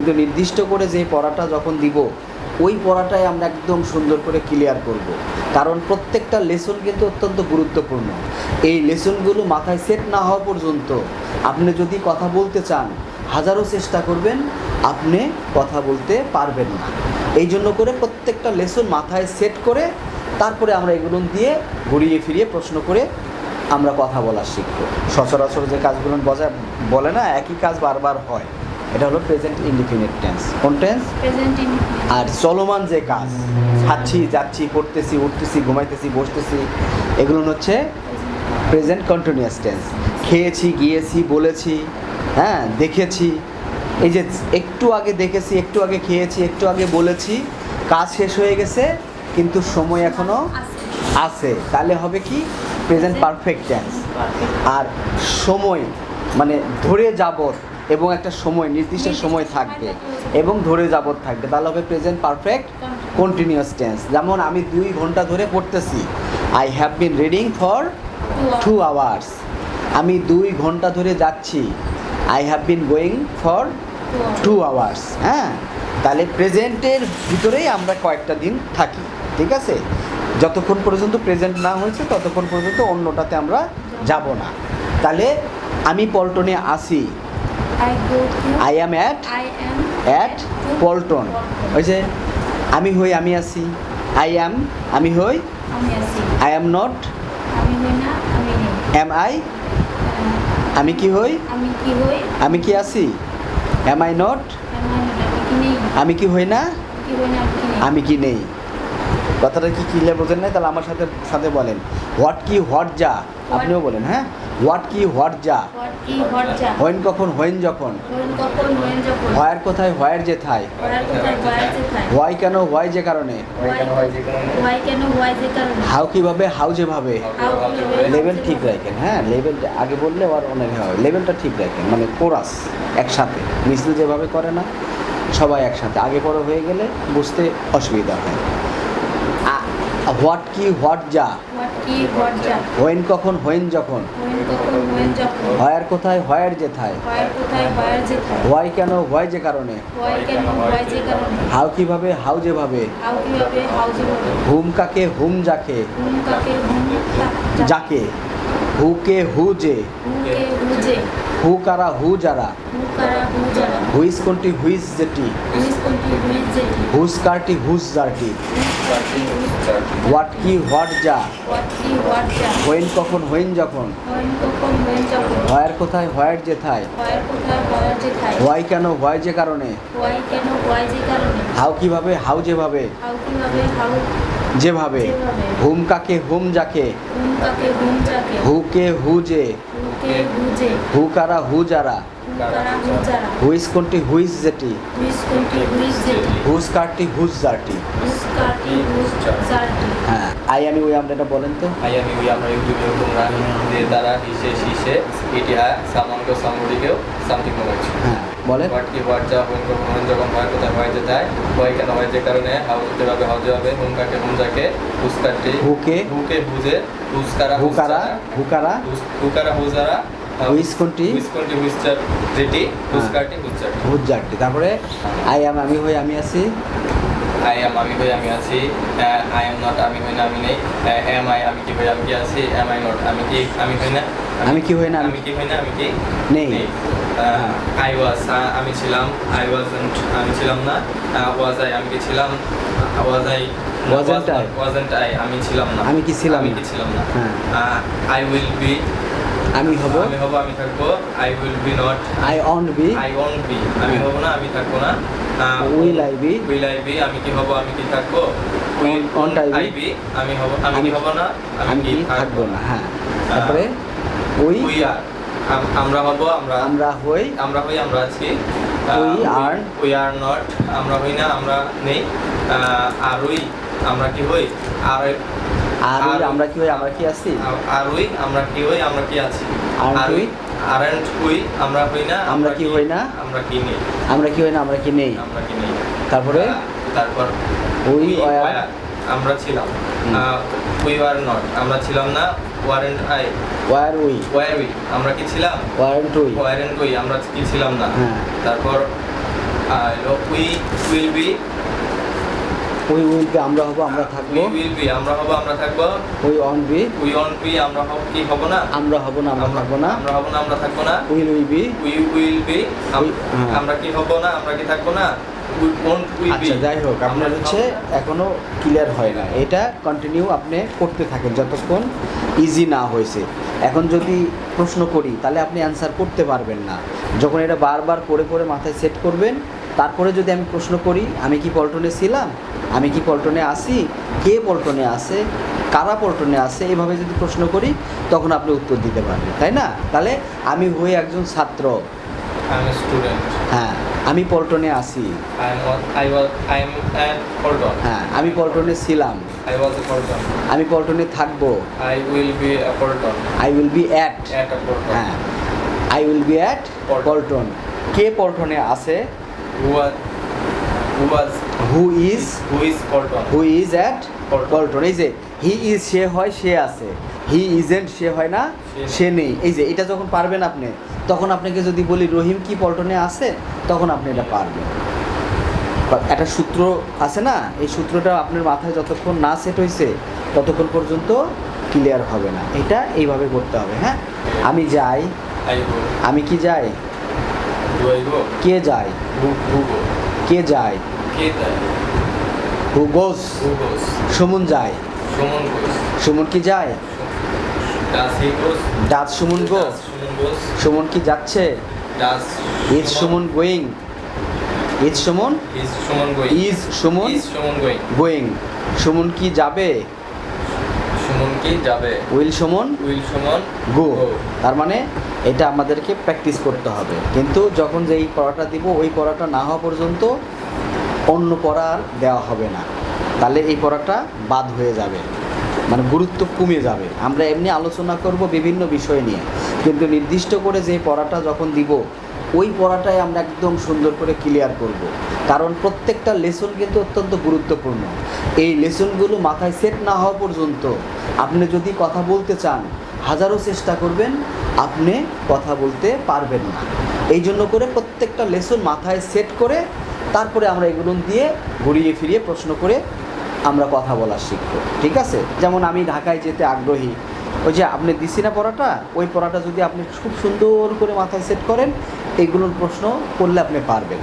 কিন্তু নির্দিষ্ট করে যে পড়াটা যখন দিব ওই পড়াটাই আমরা একদম সুন্দর করে ক্লিয়ার করব। কারণ প্রত্যেকটা লেসন কিন্তু অত্যন্ত গুরুত্বপূর্ণ। এই লেসনগুলো মাথায় সেট না হওয়া পর্যন্ত আপনি যদি কথা বলতে চান হাজারো চেষ্টা করবেন, আপনি কথা বলতে পারবেন না। এই জন্য করে প্রত্যেকটা লেসন মাথায় সেট করে তারপরে আমরা এগুলো দিয়ে ঘুরিয়ে ফিরিয়ে প্রশ্ন করে আমরা কথা বলা শিখব। সচরাচর যে কাজগুলো বলে না, একই কাজ বারবার হয়, এটা হলো প্রেজেন্ট ইনডিফিনিট টেন্স। কোন টেন্স? Present indefinite. আর চলমান যে কাজ, খাচ্ছি, যাচ্ছি, পড়তেছি, উঠতেছি, ঘুমাইতেছি, বসতেছি, এগুলো হচ্ছে প্রেজেন্ট কন্টিনিউয়াস টেন্স। খেয়েছি, গিয়েছি, বলেছি, হ্যাঁ, দেখেছি, এই যে একটু আগে দেখেছি, একটু আগে খেয়েছি, একটু আগে বলেছি, কাজ শেষ হয়ে গেছে কিন্তু সময় এখনও আছে, তাহলে হবে কি? Present perfect tense. আর সময় মানে ধরে যাবত এবং একটা সময়, নির্দিষ্ট সময় থাকবে এবং ধরে যাবত থাকবে, তাহলে হবে প্রেজেন্ট পারফেক্ট কন্টিনিউয়াস টেন্স। যেমন আমি 2 ঘন্টা ধরে পড়তেছি, I have been reading for 2 hours. আমি 2 ঘন্টা ধরে যাচ্ছি, I have been going for 2 hours. হ্যাঁ, তাহলে প্রেজেন্টের ভিতরেই আমরা কয়েকটা দিন থাকি, ঠিক আছে? যতক্ষণ পর্যন্ত প্রেজেন্ট না হয়েছে ততক্ষণ পর্যন্ত অন্যটাতে আমরা যাব না। তাহলে আমি পল্টনে আসি, আই অ্যাম অ্যাট পল্টন। ওই যে আমি হই আমি আসি, আই অ্যাম আমি হই, I am not am I আমি কি হই, আমি কি আসি, অ্যাম আই নট আমি কি হই না, আমি কি নেই। কথাটা কি ক্লিয়ার বোঝেন নাই? তাহলে আমার সাথে সাথে বলেন, হোয়াট কি হোয়াট যা, আপনিও বলেন। হ্যাঁ, হোয়াট কি হোয়াট যা, হোয়েন কখন হোয়েন যখন, হোয়ার কোথায় হোয়ার যেথায়, হোয়াই কেন হোয়াই যে কারণে, হাউ কিভাবে হাউ যেভাবে। লেভেল ঠিক রাখেন, হ্যাঁ, লেভেল আগে বললে আবার অনেক হয়, লেভেলটা ঠিক রাখেন, মানে কোরাস একসাথে, মিছিল যেভাবে করে না সবাই একসাথে, আগে পরে হয়ে গেলে বুঝতে অসুবিধা হয়। হোয়াট কি হোয়াট যা, হোয়েন কখন হোয়েন যখন, হোয়ার কোথায় হোয়ার যেথায়, হোয়াই কেন হোয়াই যে কারণে, হাউ কিভাবে হাউ যেভাবে, হুম কাকে হুম যাকে, যাকে, হুকে হু যে, হু কারা হু যারা, হুইস কোনটি হুইস যেটি, হুস কারটি হুস যারটি, হোয়াট কি হোয়াট যা, হোয়েন কখন হোয়েন যখন, হোয়ার কোথায় হোয়ার যেথায়, হোয়াই কেন হোয়াই যে কারণে, হাউ কিভাবে হাউ যেভাবে, যেভাবে, হুম কাকে হুম যাকে, হুকে হু যে, হু কারা হু যারা, হুইস কোনটি হুইস যেটি, হুস কারটি হুস যারটি। হ্যাঁ, আই আমি ওই আমরা এটা বলেন তো। আই আমি ওই আমরা ইউটিউবে তোমরা যে দ্বারা হিসে শিসে ইতিহাস সামানকে সামরিকেও সামথিং বলেছি। হ্যাঁ, বলে হোয়াট কি হোয়াট যা, হোয়েন কখন হোয়েন যখন, হয় কোথায় হয় যেটায়, হয় কেন হয় যে কারণে, হাউ যেভাবে হাউ যেভাবে, হুম কাকে হুম যাকে, হুস কারটি হুকে হুকে হুজে, হুস কারা হুকারা হুকারা, হুকারা হুজারা, হুইস কোনটি হুইস কোনটি হুইস চার যেটি, হুস কারটি হুস চারটি। হুজ যারটি। তারপরে আই এম আমি হই আমি আছি, আই এম আমি হই আমি আছি, আই এম নট আমি হই না আমি নেই, এম আই আমি কি হই আমি কি আছি, এম আই নট আমি কি আমি হই না, আমি কি হই না আমি কি হই না আমি কি নেই। আই ওয়াজ আমি ছিলাম, আই ওয়াজন্ট আমি ছিলাম না, ওয়াজ আই আমি কি ছিলাম, ওয়াজ আই ওয়াজন্ট আই আমি ছিলাম না, আমি কি ছিলাম আমি না। কি ছিলাম না। হ্যাঁ, আই উইল বি আমি হব, আমি হব আমি থাকবো, I will be not I won't be, I won't be আমি হব না আমি থাকবো না, will I be, will I be আমি কি হব আমি কি থাকবো, ওন্ট আই বি আমি হব আমি কি হব না আমি কি থাকবো না। হ্যাঁ, তারপরে উই উই আর আমরা হব আমরা হই, আমরা হই আমরা আছি, উই আর নট আমরা হই না আমরা নেই, আর উই আমরা কি হই, আর আর আমরা কি হই আমরা কি আছি, আর উই আমরা কি হই আমরা কি আছি, আর উই আরন্ট উই আমরা হই না আমরা কি হই না, আমরা কি নেই, আমরা কি হই না আমরা কি নেই। আমরা কি নেই। তারপরে তারপর উই ওয়ার আমরা ছিলাম, উই ওয়ার নট আমরা ছিলাম না, warrant I were we were we আমরা কি ছিলাম, ওয়ারেন্ট উই ওয়ারেন্ট উই আমরা কি ছিলাম না। হ্যাঁ, তারপর we will be we will be আমরা হব আমরা থাকবো, we will be আমরা হব আমরা থাকবো, we won't be we won't be আমরা হব কি হব না, আমরা হব না আমরা থাকবো না, আমরা হব না আমরা থাকবো না, will we be we will be হ্যাঁ। আমরা কি হব না আমরা কি থাকবো না, we won't we be আচ্ছা যাই হোক আপনার আমরা হচ্ছে হব না। এখনো ক্লিয়ার হয় না, এটা কন্টিনিউ আপনি করতে থাকেন যতক্ষণ ইজি না হয়েছে। এখন যদি প্রশ্ন করি তাহলে আপনি অ্যান্সার করতে পারবেন না, যখন এটা বারবার পড়ে পড়ে মাথায় সেট করবেন, তারপরে যদি আমি প্রশ্ন করি আমি কি পল্টনে ছিলাম, আমি কি পল্টনে আসি, কে পল্টনে আসে, কারা পল্টনে আসে, এভাবে যদি প্রশ্ন করি তখন আপনি উত্তর দিতে পারবেন, তাই না? তাহলে আমি হয়ে একজন ছাত্র, I am a student, হ্যাঁ আমি পল্টনে আসি, I am at Pholton, হ্যাঁ আমি পল্টনে ছিলাম, I was a Pholton, আমি পল্টনে থাকবো, I will be a Pholton, I will be at, at a Pholton, হ্যাঁ I will be at Paltan. Paltan. কে পল্টনে আছে, who was who is Pholton, who is at Paltan. Paltan. এই যে হি ইজ সে হয় সে আছে, হি ইজেন্ট সে হয় না সে নেই। এই যে এটা যখন পারবেন আপনি, তখন আপনাকে যদি বলি রহিম কি পল্টনে আছে, তখন আপনি এটা পারবেন। একটা সূত্র আছে না, এই সূত্রটা আপনার মাথায় যতক্ষণ না সেট হয়েছে ততক্ষণ পর্যন্ত ক্লিয়ার হবে না। এটা এইভাবে করতে হবে। হ্যাঁ, আমি যাই, I go, আমি কি যাই, do I go, কে যায়, who go, কে যায়, কে যায়, হু গোস, who goes, সুমন যায়, Suman goes, সুমন কি যায়, does he goes, does Suman go, does Suman goes, Suman কি যাচ্ছে, does is Suman going, is Suman, is Suman going, is Suman is Suman going, going, Suman কি যাবে, সুমন কি যাবে, will Suman will Suman go. go, তার মানে এটা আমাদেরকে প্র্যাকটিস করতে হবে, কিন্তু যখন যেই পড়াটা দিব ওই পড়াটা না হওয়া পর্যন্ত অন্য পড়া আর দেওয়া হবে না, তাহলে এই পড়াটা বাদ হয়ে যাবে, মানে গুরুত্ব কমে যাবে। আমরা এমনি আলোচনা করব বিভিন্ন বিষয় নিয়ে, কিন্তু নির্দিষ্ট করে যে পড়াটা যখন দিব ওই পড়াটাই আমরা একদম সুন্দর করে ক্লিয়ার করব, কারণ প্রত্যেকটা লেসন কিন্তু অত্যন্ত গুরুত্বপূর্ণ। এই লেসনগুলো মাথায় সেট না হওয়া পর্যন্ত আপনি যদি কথা বলতে চান হাজারো চেষ্টা করবেন, আপনি কথা বলতে পারবেন না। এই জন্য করে প্রত্যেকটা লেসন মাথায় সেট করে তারপরে আমরা এগুলো দিয়ে ঘুরিয়ে ফিরিয়ে প্রশ্ন করে আমরা কথা বলা শিখব, ঠিক আছে? যেমন আমি ঢাকায় যেতে আগ্রহী, ওই যে আপনি দিছি না পড়াটা, ওই পড়াটা যদি আপনি খুব সুন্দর করে মাথায় সেট করেন, এইগুলোর প্রশ্ন করলে আপনি পারবেন।